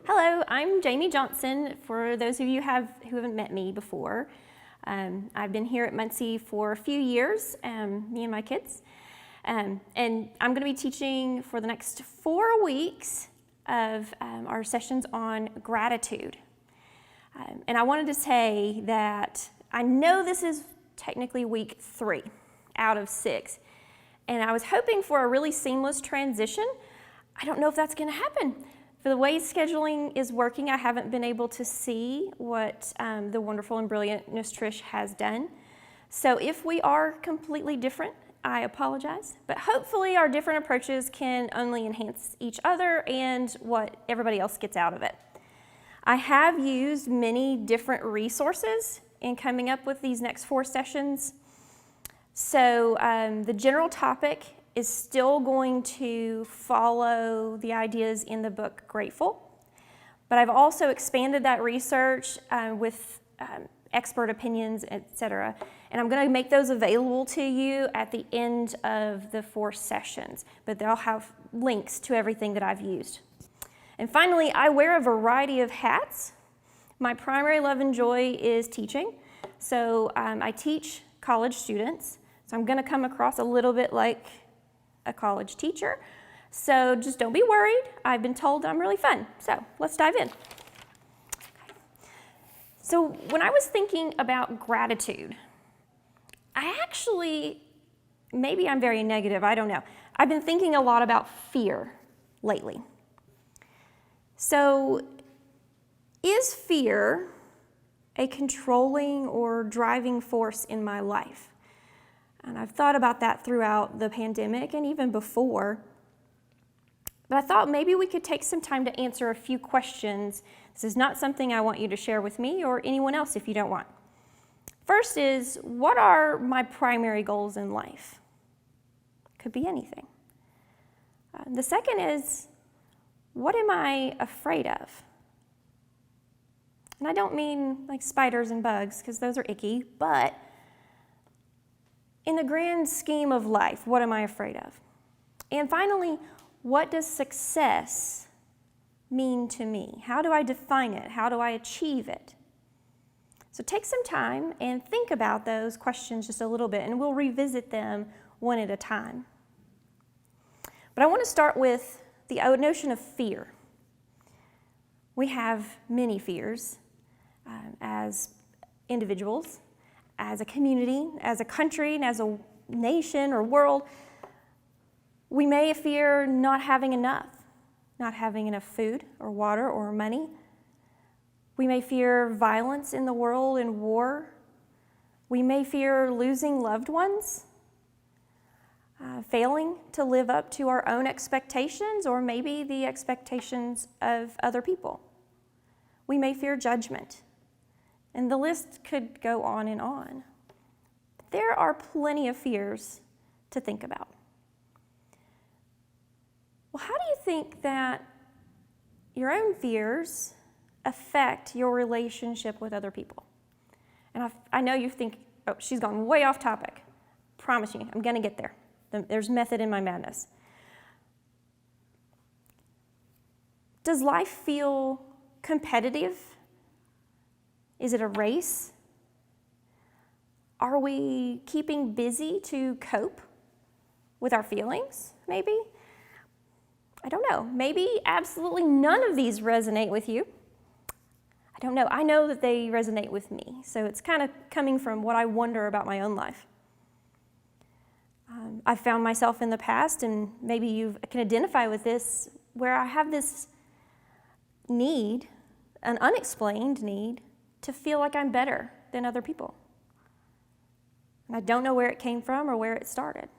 Hello, I'm Jamie Johnson, for those of you who haven't met me before. I've been here at Muncie for a few years, me and my kids, and I'm going to be teaching for the next 4 weeks of our sessions on gratitude. And I wanted to say that I know this is technically week 3 out of 6, and I was hoping for a really seamless transition. I don't know if that's going to happen. For the way scheduling is working, I haven't been able to see what the wonderful and brilliant Miss Trish has done. So if we are completely different, I apologize. But hopefully our different approaches can only enhance each other and what everybody else gets out of it. I have used many different resources in coming up with these next 4 sessions. So the general topic is still going to follow the ideas in the book Grateful, but I've also expanded that research with expert opinions, etc. And I'm going to make those available to you at the end of the 4 sessions, but they'll have links to everything that I've used. And finally, I wear a variety of hats. My primary love and joy is teaching. So I teach college students, so I'm going to come across a little bit like a college teacher. So just don't be worried. I've been told I'm really fun. So let's dive in. So when I was thinking about gratitude, maybe I'm very negative, I don't know. I've been thinking a lot about fear lately. So is fear a controlling or driving force in my life? And I've thought about that throughout the pandemic and even before. But I thought maybe we could take some time to answer a few questions. This is not something I want you to share with me or anyone else if you don't want. First is, what are my primary goals in life? Could be anything. The second is, what am I afraid of? And I don't mean like spiders and bugs, because those are icky, but in the grand scheme of life, what am I afraid of? And finally, what does success mean to me? How do I define it? How do I achieve it? So take some time and think about those questions just a little bit, and we'll revisit them one at a time. But I want to start with the notion of fear. We have many fears as individuals, as a community, as a country, and as a nation or world. We may fear not having enough food or water or money. We may fear violence in the world and war. We may fear losing loved ones, failing to live up to our own expectations or maybe the expectations of other people. We may fear judgment. And the list could go on and on. There are plenty of fears to think about. Well, how do you think that your own fears affect your relationship with other people? And I know you think, oh, she's gone way off topic. Promise you, I'm going to get there. There's method in my madness. Does life feel competitive? Is it a race? Are we keeping busy to cope with our feelings, maybe? I don't know. Maybe absolutely none of these resonate with you. I don't know. I know that they resonate with me, so it's kind of coming from what I wonder about my own life. I've found myself in the past, and maybe you can identify with this, where I have this need, an unexplained need, to feel like I'm better than other people. And I don't know where it came from or where it started.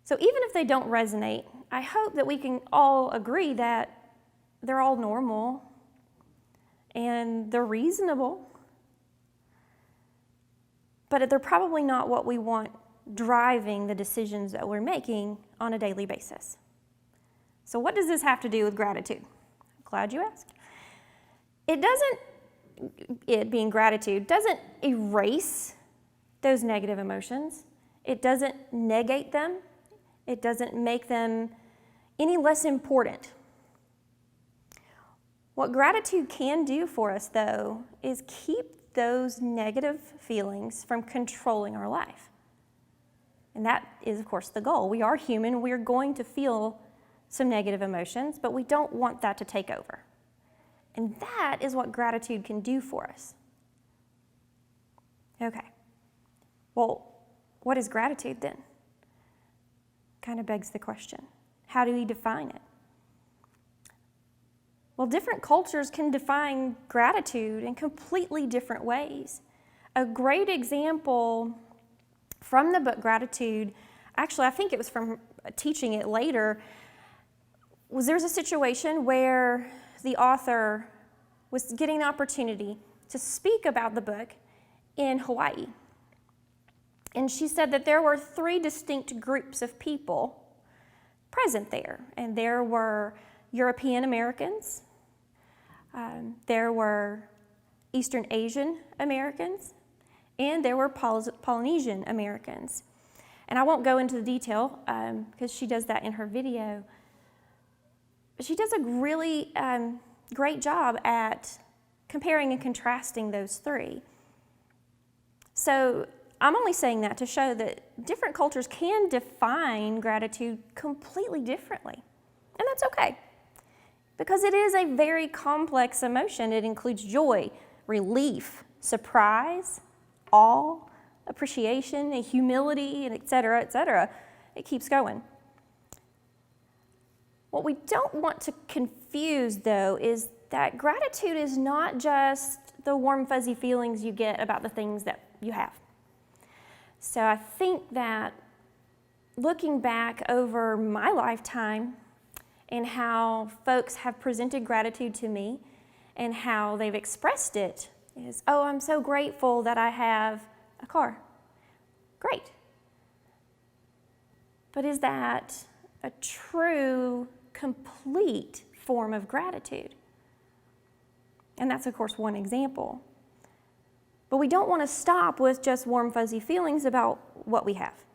So even if they don't resonate, I hope that we can all agree that they're all normal and they're reasonable, but they're probably not what we want driving the decisions that we're making on a daily basis. So what does this have to do with gratitude? I'm glad you asked. It being gratitude doesn't erase those negative emotions. It doesn't negate them. It doesn't make them any less important. What gratitude can do for us, though, is keep those negative feelings from controlling our life. And that is, of course, the goal. We are human. We're going to feel some negative emotions, but we don't want that to take over. And that is what gratitude can do for us. Okay. Well, what is gratitude then? Kind of begs the question. How do we define it? Well, different cultures can define gratitude in completely different ways. A great example from the book Gratitude, actually I think it was from teaching it later, was there's a situation where the author was getting the opportunity to speak about the book in Hawaii. And she said that there were 3 distinct groups of people present there. And there were European Americans, there were Eastern Asian Americans, and there were Polynesian Americans. And I won't go into the detail because she does that in her video. But she does a really great job at comparing and contrasting those 3. So I'm only saying that to show that different cultures can define gratitude completely differently. And that's okay, because it is a very complex emotion. It includes joy, relief, surprise, awe, appreciation, and humility, and et cetera, et cetera. It keeps going. What we don't want to confuse, though, is that gratitude is not just the warm, fuzzy feelings you get about the things that you have. So I think that looking back over my lifetime and how folks have presented gratitude to me and how they've expressed it is, oh, I'm so grateful that I have a car. Great. But is that a true, complete form of gratitude? And that's, of course, one example. But we don't want to stop with just warm, fuzzy feelings about what we have.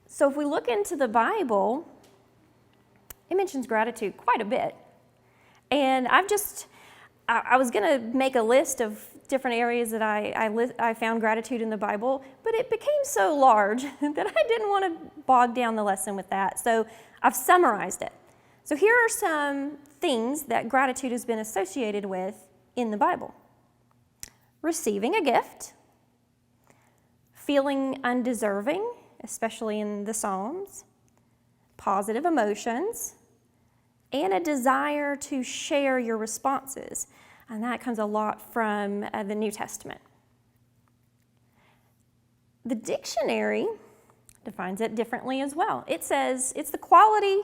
So if we look into the Bible, it mentions gratitude quite a bit. And I was going to make a list of different areas that I found gratitude in the Bible, but it became so large that I didn't want to bog down the lesson with that. So I've summarized it. So here are some things that gratitude has been associated with in the Bible. Receiving a gift, feeling undeserving, especially in the Psalms, positive emotions, and a desire to share your responses. And that comes a lot from the New Testament. The dictionary defines it differently as well. It says it's the quality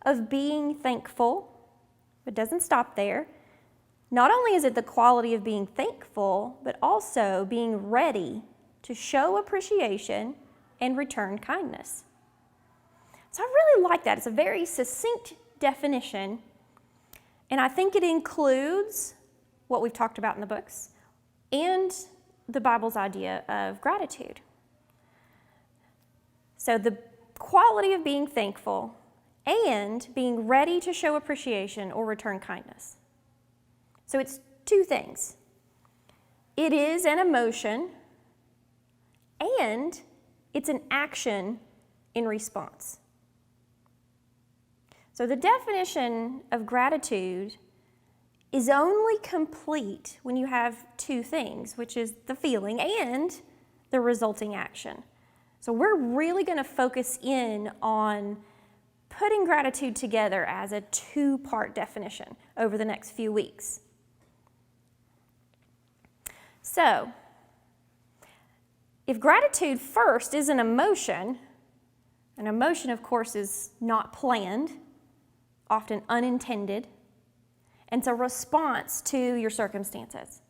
of being thankful, but doesn't stop there. Not only is it the quality of being thankful, but also being ready to show appreciation and return kindness. So I really like that. It's a very succinct definition, and I think it includes what we've talked about in the books and the Bible's idea of gratitude. So the quality of being thankful and being ready to show appreciation or return kindness. So it's 2 things. It is an emotion, and it's an action in response. So the definition of gratitude is only complete when you have 2 things, which is the feeling and the resulting action. So we're really going to focus in on putting gratitude together as a 2-part definition over the next few weeks. So, if gratitude first is an emotion, of course is not planned, often unintended, and it's a response to your circumstances.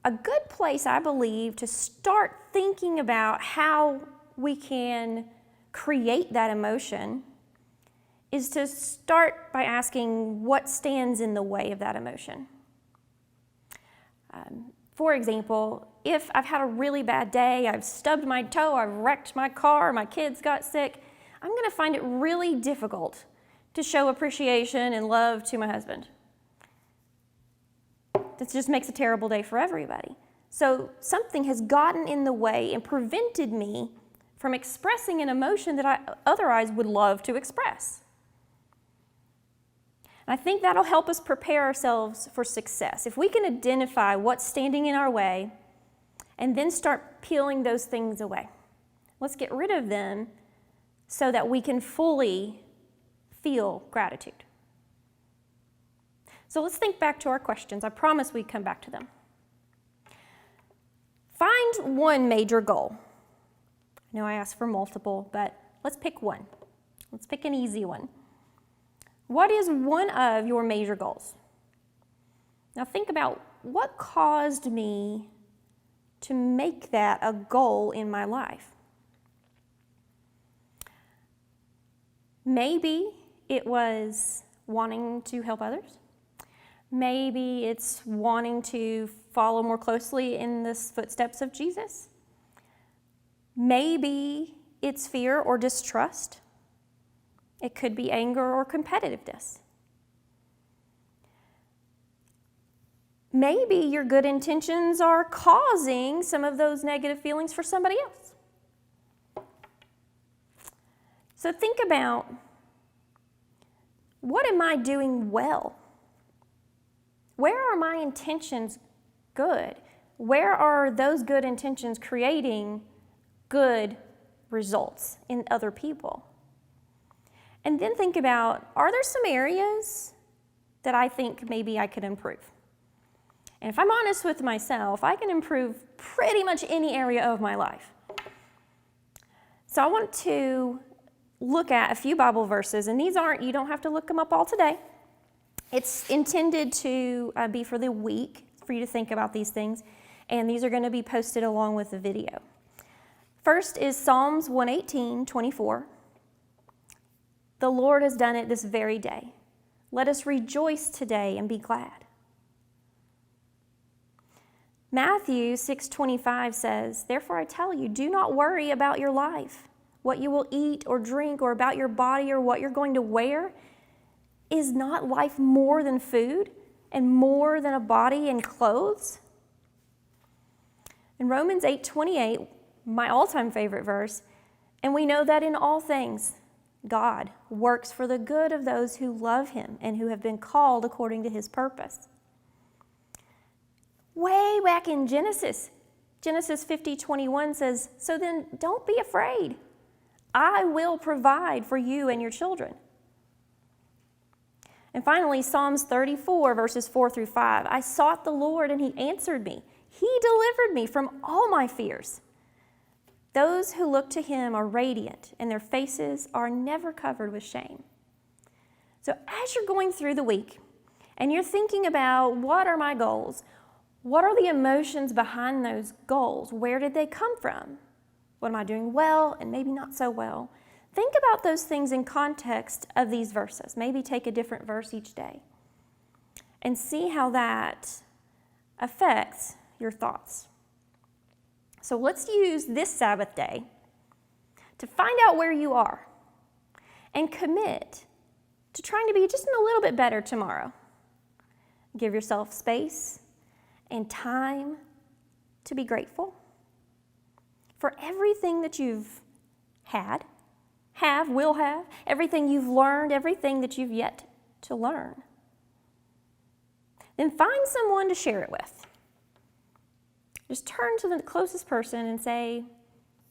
A good place, I believe, to start thinking about how we can create that emotion is to start by asking what stands in the way of that emotion. For example, if I've had a really bad day, I've stubbed my toe, I've wrecked my car, my kids got sick, I'm going to find it really difficult to show appreciation and love to my husband. This just makes a terrible day for everybody. So something has gotten in the way and prevented me from expressing an emotion that I otherwise would love to express. And I think that'll help us prepare ourselves for success. If we can identify what's standing in our way and then start peeling those things away. Let's get rid of them so that we can fully feel gratitude. So let's think back to our questions. I promise we'd come back to them. Find one major goal. I know I asked for multiple, but let's pick one. Let's pick an easy one. What is one of your major goals? Now think about what caused me to make that a goal in my life. Maybe it was wanting to help others. Maybe it's wanting to follow more closely in the footsteps of Jesus. Maybe it's fear or distrust. It could be anger or competitiveness. Maybe your good intentions are causing some of those negative feelings for somebody else. So think about, what am I doing well? Where are my intentions good? Where are those good intentions creating good results in other people? And then think about, are there some areas that I think maybe I could improve? And if I'm honest with myself, I can improve pretty much any area of my life. So I want to look at a few Bible verses, and these aren't, you don't have to look them up all today. It's intended to be for the week, for you to think about these things, and these are going to be posted along with the video. First is Psalms 118:24. The Lord has done it this very day. Let us rejoice today and be glad. Matthew 6:25 says, therefore I tell you, do not worry about your life, what you will eat or drink, or about your body or what you're going to wear. Is not life more than food and more than a body and clothes? In Romans 8:28, my all-time favorite verse, and we know that in all things, God works for the good of those who love him and who have been called according to his purpose. Way back in Genesis 50:21 says, so then don't be afraid. I will provide for you and your children. And finally, Psalms 34, verses 4-5. I sought the Lord, and he answered me. He delivered me from all my fears. Those who look to him are radiant, and their faces are never covered with shame. So as you're going through the week, and you're thinking about, what are my goals? What are the emotions behind those goals? Where did they come from? What am I doing well and maybe not so well? Think about those things in context of these verses. Maybe take a different verse each day and see how that affects your thoughts. So let's use this Sabbath day to find out where you are and commit to trying to be just a little bit better tomorrow. Give yourself space and time to be grateful for everything that you've had, will have, everything you've learned, everything that you've yet to learn. Then find someone to share it with. Just turn to the closest person and say,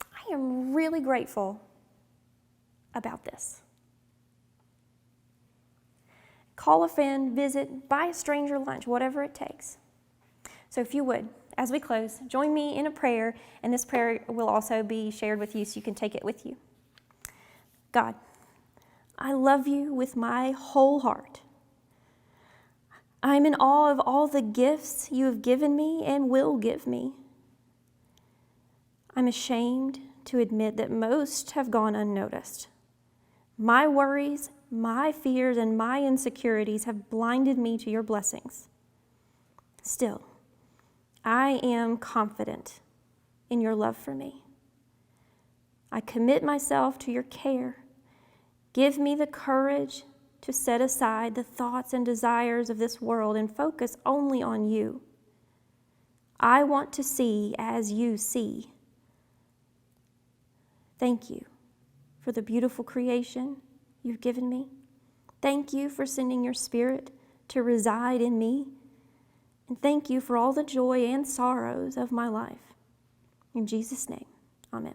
I am really grateful about this. Call a friend, visit, buy a stranger lunch, whatever it takes. So if you would, as we close, join me in a prayer, and this prayer will also be shared with you so you can take it with you. God, I love you with my whole heart. I'm in awe of all the gifts you have given me and will give me. I'm ashamed to admit that most have gone unnoticed. My worries, my fears, and my insecurities have blinded me to your blessings. Still, I am confident in your love for me. I commit myself to your care. Give me the courage to set aside the thoughts and desires of this world and focus only on you. I want to see as you see. Thank you for the beautiful creation you've given me. Thank you for sending your Spirit to reside in me. And thank you for all the joy and sorrows of my life. In Jesus' name, amen.